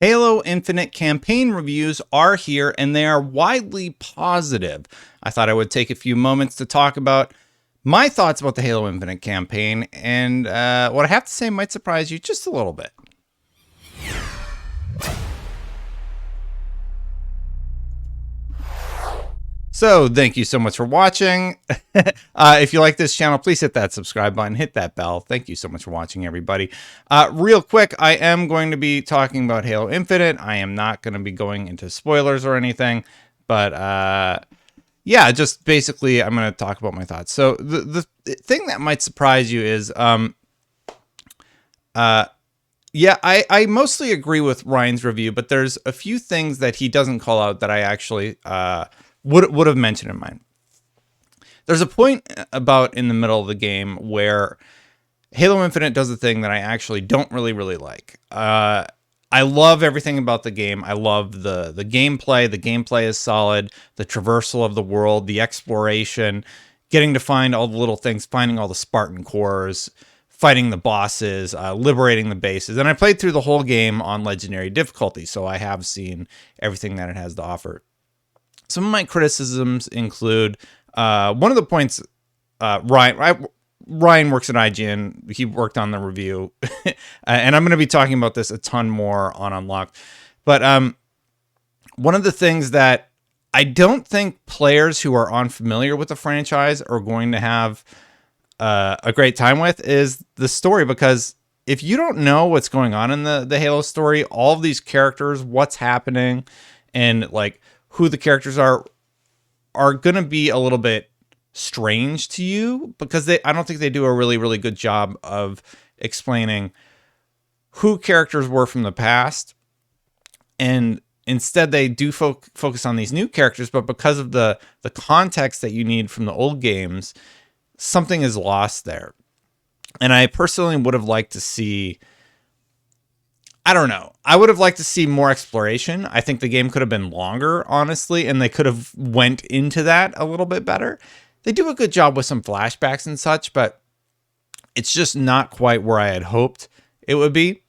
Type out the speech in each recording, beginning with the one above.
Halo Infinite campaign reviews are here and they are widely positive. I thought I would take a few moments to talk about my thoughts about the Halo Infinite campaign, and what I have to say might surprise you just a little bit. So thank you so much for watching. If you like this channel, please hit that subscribe button, hit that bell. Thank you so much for watching, everybody. Real quick, I am going to be talking about Halo Infinite. I am not going to be going into spoilers or anything, but yeah, just basically I'm going to talk about my thoughts. So the thing that might surprise you is, yeah, I mostly agree with Ryan's review, but there's a few things that he doesn't call out that I actually would have mentioned in mine. There's a point about in the middle of the game where Halo Infinite does a thing that I actually don't really like. I love everything about the game. I love the gameplay. The gameplay is solid. The traversal of the world, the exploration, getting to find all the little things, finding all the Spartan cores, fighting the bosses, liberating the bases. And I played through the whole game on Legendary difficulty, so I have seen everything that it has to offer. Some of my criticisms include one of the points. Ryan works at IGN. He worked on the review, and I'm going to be talking about this a ton more on Unlocked. But one of the things that I don't think players who are unfamiliar with the franchise are going to have a great time with is the story, because if you don't know what's going on in the Halo story, all of these characters, what's happening, and like who the characters are going to be a little bit strange to you, because I don't think they do a really good job of explaining who characters were from the past, and instead they do focus on these new characters, but because of the context that you need from the old games, something is lost there. And I personally would have liked to see, I don't know, I would have liked to see more exploration. I think the game could have been longer, honestly, and they could have went into that a little bit better. They do a good job with some flashbacks and such, but it's just not quite where I had hoped it would be.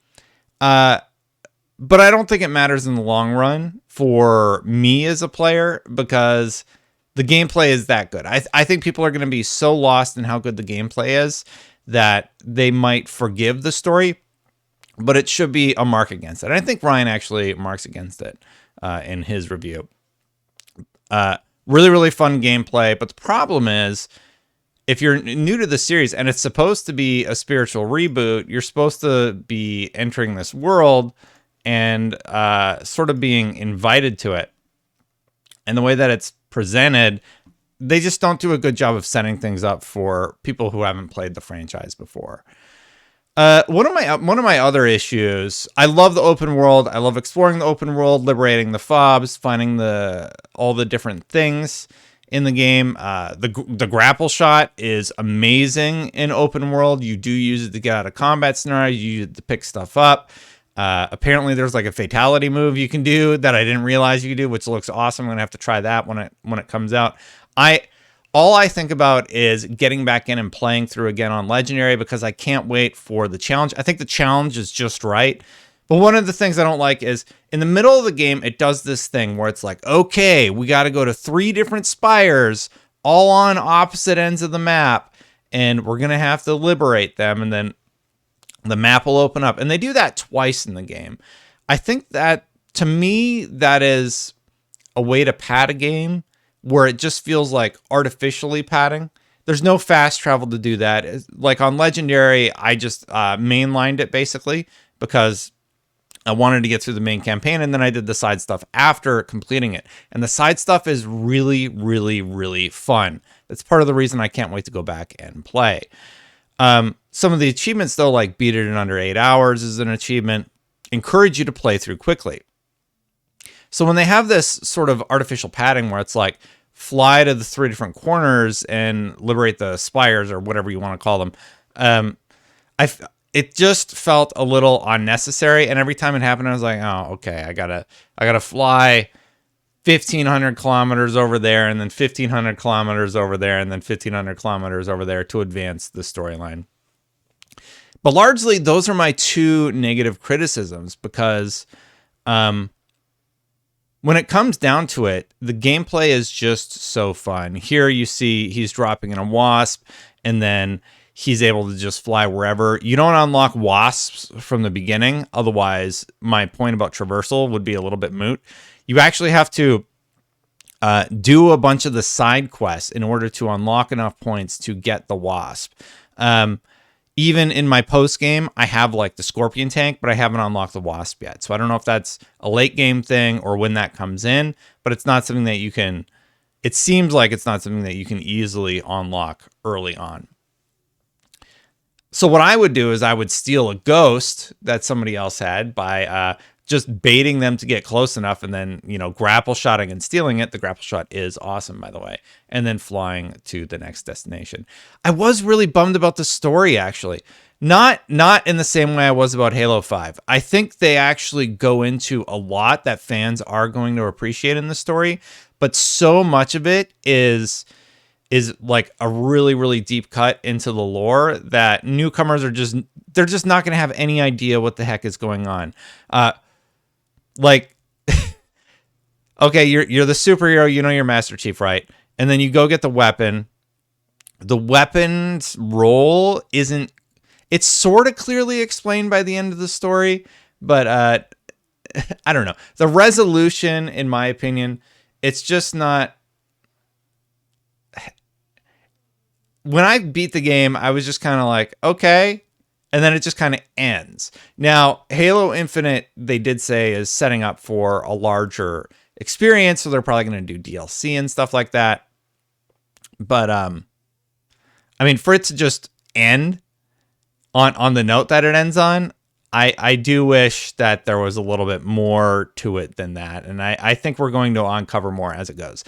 But I don't think it matters in the long run for me as a player, because the gameplay is that good. I think people are going to be so lost in how good the gameplay is that they might forgive the story, but it should be a mark against it. And I think Ryan actually marks against it in his review. Really fun gameplay, but the problem is, if you're new to the series and it's supposed to be a spiritual reboot, you're supposed to be entering this world and sort of being invited to it. And the way that it's presented, they just don't do a good job of setting things up for people who haven't played the franchise before. One of my other issues, I love the open world. I love exploring the open world, liberating the fobs, finding all the different things in the game. The grapple shot is amazing in open world. You do use it to get out of combat scenarios. You use it to pick stuff up. Apparently there's like a fatality move you can do that I didn't realize you could do, which looks awesome. I'm gonna have to try that when it comes out. All I think about is getting back in and playing through again on Legendary, because I can't wait for the challenge. I think the challenge is just right. But one of the things I don't like is in the middle of the game, it does this thing where it's like, okay, we got to go to 3 different spires all on opposite ends of the map, and we're going to have to liberate them, and then the map will open up. And they do that twice in the game. I think that, to me, that is a way to pad a game where it just feels like artificially padding. There's no fast travel to do that. Like on Legendary, I just mainlined it basically because I wanted to get through the main campaign, and then I did the side stuff after completing it. And the side stuff is really fun. That's part of the reason I can't wait to go back and play. Some of the achievements, though, like beat it in under 8 hours is an achievement, encourage you to play through quickly. So when they have this sort of artificial padding where it's like, fly to the 3 different corners and liberate the spires, or whatever you want to call them, it just felt a little unnecessary. And every time it happened, I was like, oh, okay, I gotta fly 1,500 kilometers over there, and then 1,500 kilometers over there, and then 1,500 kilometers over there to advance the storyline. But largely, those are my 2 negative criticisms, because When it comes down to it, the gameplay is just so fun. Here you see he's dropping in a wasp, and then he's able to just fly wherever. You don't unlock wasps from the beginning. Otherwise, my point about traversal would be a little bit moot. You actually have to do a bunch of the side quests in order to unlock enough points to get the wasp. Even in my post game, I have like the scorpion tank, but I haven't unlocked the wasp yet. So I don't know if that's a late game thing or when that comes in, but it's not something that you can, it seems like it's not something that you can easily unlock early on. So what I would do is I would steal a ghost that somebody else had by just baiting them to get close enough, and then, you know, grapple shotting and stealing it. The grapple shot is awesome, by the way. And then flying to the next destination. I was really bummed about the story, actually. Not in the same way I was about Halo 5. I think they actually go into a lot that fans are going to appreciate in the story, but so much of it is like a really, really deep cut into the lore that newcomers are just, they're just not going to have any idea what the heck is going on. Like, okay, you're the superhero, you know you're Master Chief, right? And then you go get the weapon. The weapon's role isn't, it's sort of clearly explained by the end of the story, but I don't know. The resolution, in my opinion, it's just not. When I beat the game, I was just kind of like, okay. And then it just kind of ends. Now, Halo Infinite, they did say, is setting up for a larger experience, so they're probably going to do DLC and stuff like that. But, I mean, for it to just end on the note that it ends on, I do wish that there was a little bit more to it than that. And I think we're going to uncover more as it goes.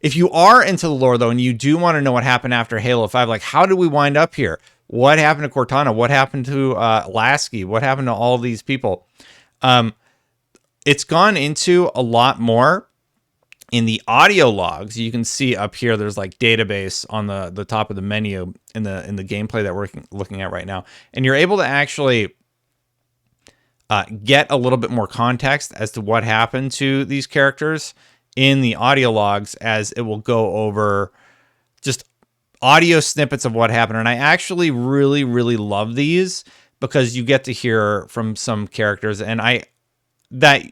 If you are into the lore, though, and you do want to know what happened after Halo 5, like, how did we wind up here? What happened to Cortana? What happened to Lasky? What happened to all these people? It's gone into a lot more in the audio logs. You can see up here, there's like database on the top of the menu in the gameplay that we're looking at right now. And you're able to actually get a little bit more context as to what happened to these characters in the audio logs, as it will go over just audio snippets of what happened. And I actually really, really love these because you get to hear from some characters and that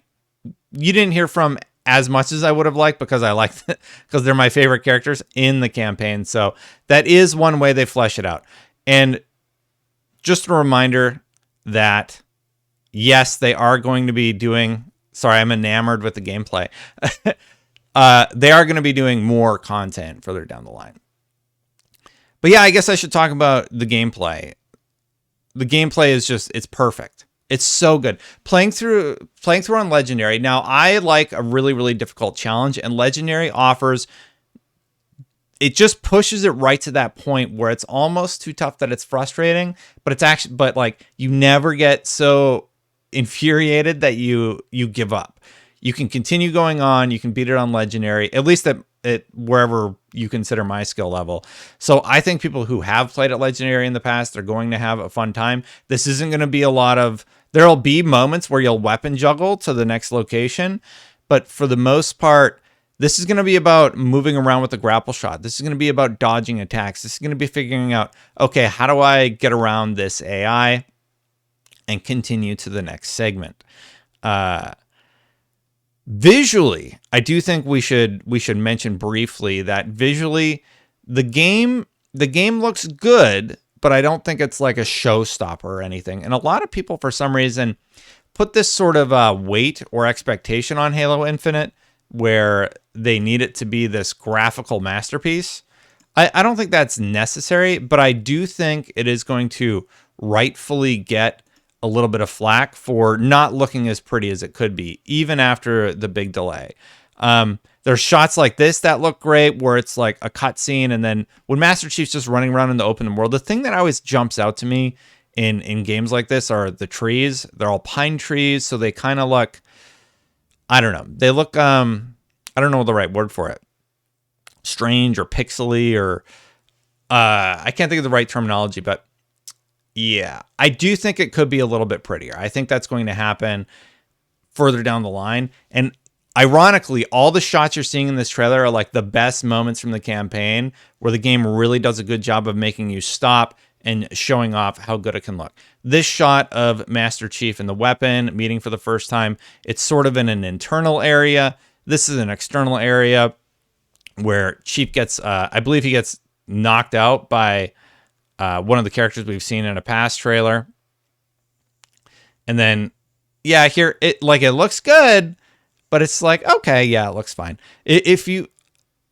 you didn't hear from as much as I would have liked, because I liked it, because they're my favorite characters in the campaign. So that is one way they flesh it out. And just a reminder that yes, they are going to be doing, sorry, I'm enamored with the gameplay. They are going to be doing more content further down the line. But yeah, I guess I should talk about the gameplay. The gameplay is just, it's perfect. It's so good. Playing through on Legendary. Now, I like a really, really difficult challenge, and Legendary offers, it just pushes it right to that point where it's almost too tough that it's frustrating, but it's actually, but like, you never get so infuriated that you give up. You can continue going on. You can beat it on Legendary, at least at wherever you consider my skill level. So I think people who have played at Legendary in the past are going to have a fun time. This isn't going to be a lot of, there'll be moments where you'll weapon juggle to the next location, but for the most part, this is going to be about moving around with the grapple shot. This is going to be about dodging attacks. This is going to be figuring out, okay, how do I get around this AI and continue to the next segment? Visually, I do think we should mention briefly that visually the game looks good, but I don't think it's like a showstopper or anything. And a lot of people, for some reason, put this sort of weight or expectation on Halo Infinite, where they need it to be this graphical masterpiece. I don't think that's necessary, but I do think it is going to rightfully get a little bit of flack for not looking as pretty as it could be, even after the big delay. There's shots like this that look great, where it's like a cutscene, and then when Master Chief's just running around in the open world, the thing that always jumps out to me in games like this are the trees. They're all pine trees, so they kind of look, I don't know. They look, I don't know the right word for it. Strange or pixely, or I can't think of the right terminology, but yeah, I do think it could be a little bit prettier. I think that's going to happen. further down the line. And ironically, all the shots you're seeing in this trailer are like the best moments from the campaign, where the game really does a good job of making you stop and showing off how good it can look. This shot of Master Chief and the weapon meeting for the first time, it's sort of in an internal area. This is an external area where Chief gets, I believe he gets knocked out by one of the characters we've seen in a past trailer. And then, yeah, here, it looks good, but it's like, okay, yeah, it looks fine.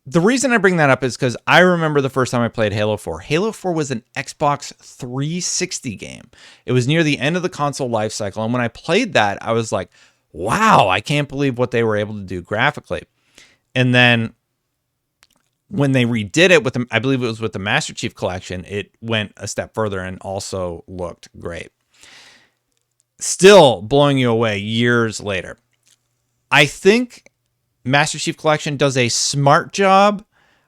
The reason I bring that up is because I remember the first time I played Halo 4. Halo 4 was an Xbox 360 game. It was near the end of the console life cycle. And when I played that, I was like, wow, I can't believe what they were able to do graphically. And then when they redid it with I believe it was with the Master Chief Collection, it went a step further and also looked great. Still blowing you away years later. I think Master Chief Collection does a smart job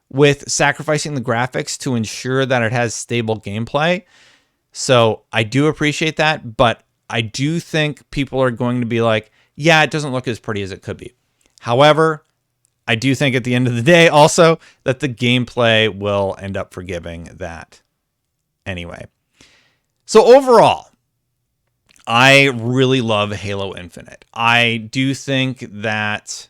with sacrificing the graphics to ensure that it has stable gameplay. So I do appreciate that, but I do think people are going to be like, yeah, it doesn't look as pretty as it could be. However, I do think at the end of the day also that the gameplay will end up forgiving that anyway. So overall, I really love Halo Infinite. I do think that,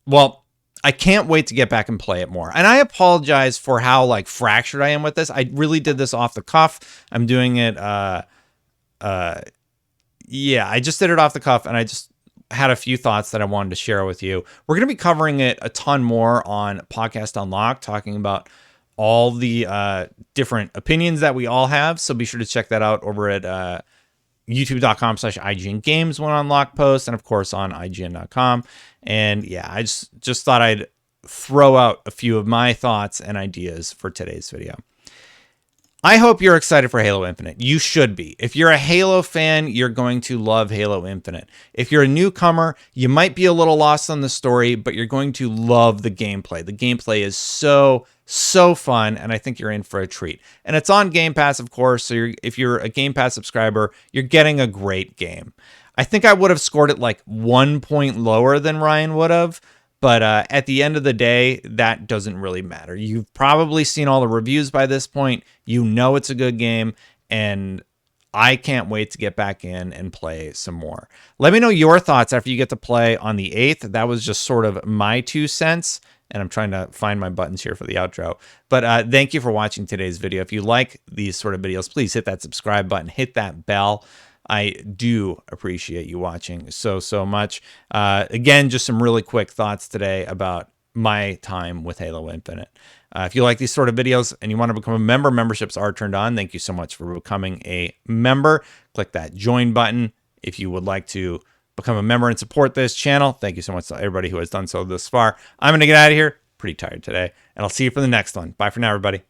well, I can't wait to get back and play it more. And I apologize for how like fractured I am with this. I really did this off the cuff. I'm doing it, yeah, I just did it off the cuff, and I just had a few thoughts that I wanted to share with you. We're going to be covering it a ton more on Podcast Unlocked, talking about all the different opinions that we all have. So be sure to check that out over at youtube.com/IGN Games when Unlocked posts, and of course on IGN.com. And yeah, I just thought I'd throw out a few of my thoughts and ideas for today's video. I hope you're excited for Halo Infinite. You should be. If you're a Halo fan, you're going to love Halo Infinite. If you're a newcomer, you might be a little lost on the story, but you're going to love the gameplay. The gameplay is so fun, and I think you're in for a treat. And it's on Game Pass, of course, so if you're a Game Pass subscriber, you're getting a great game. I think I would have scored it like 1 point lower than Ryan would have, but at the end of the day, that doesn't really matter. You've probably seen all the reviews by this point. You know it's a good game, and I can't wait to get back in and play some more. Let me know your thoughts after you get to play on the 8th. That was just sort of my 2 cents, and I'm trying to find my buttons here for the outro. But thank you for watching today's video. If you like these sort of videos, please hit that subscribe button, hit that bell. I do appreciate you watching so much. Again, just some really quick thoughts today about my time with Halo Infinite. If you like these sort of videos and you want to become a member, memberships are turned on. Thank you so much for becoming a member. Click that join button if you would like to become a member and support this channel. Thank you so much to everybody who has done so this far. I'm going to get out of here. Pretty tired today, and I'll see you for the next one. Bye for now, everybody.